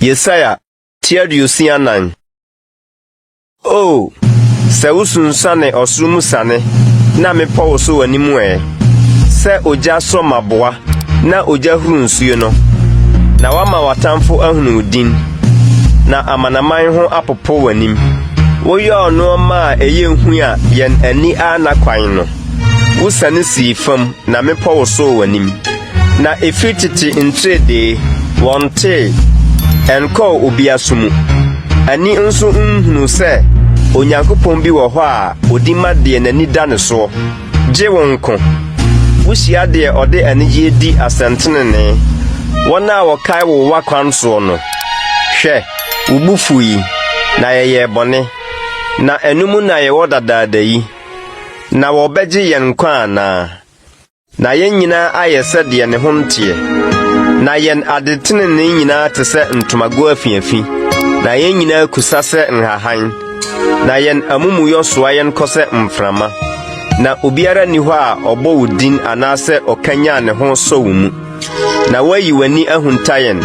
Yesaya tiadusianan. Oh, se usunsane osrumu sane na mepa wo so wanimu se oja so maboa na oja huru nsuo no na wama watamfo ahunu din na amanaman ho apopo wanim woyo no ma eye hu a yen ani ana kwan no wusane si fam na mepa wo so wanim na efititi ntrede wonte enko obiasumu ani nso nhunu se Onyankopon bi wo hɔ a odima de n'ani da ne so gye wonko wusia de ɔde anigye di asentenene wona wɔkae wo wakwan so no hwɛ ubufu yi na yɛyɛ bɔne na enumu na yɛwɔ dadaada yi na wɔbɛgye yɛn kwa na yɛn nyinaa ayɛ sɛ de ne ho nteɛ na yɛn adetenene nyinaa te sɛ ntomago afiafi na yɛn nyinaa kusa sɛ nhahan na yen amumuyɔ soa yen kɔsɛ mframa na obiara ni hɔ a ɔbɔ wo din anase ɔkanya ne ho so wo mu na wayi wani ahunta yen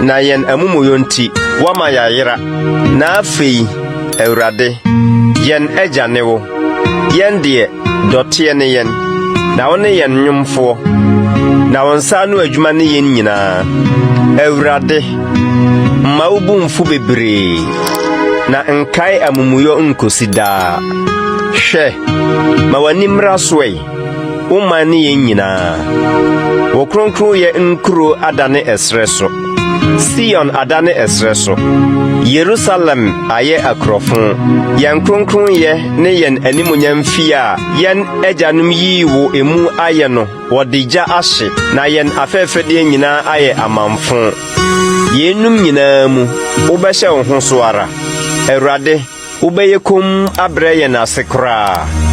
na yen amumuyɔ nti wama yayera na afei Awurade yen agya ne wo yen de dɔteɛ ne yen na wo ne yen nwomfo na wonsa no adwuma ne yen nyinaa Awurade ma wo bu mfu bebree na nkai amumuyo nkosi daa hwɛ ma wani mmra soe wo mani yen nyinaa wo kronkron ye nkuro adane esre so Sion adane esre so Jerusalem aye akrofon yen kronkron ye ne yen animunyam fi a yen agyanum yi wo emu aye no wodija ahye na yen afɛfɛde nyinaa aye amamfo yenum nyinaa mu wobɛhyɛ wo ho so ara Awurade wobɛyɛ kom abrɛ yɛn ase koraa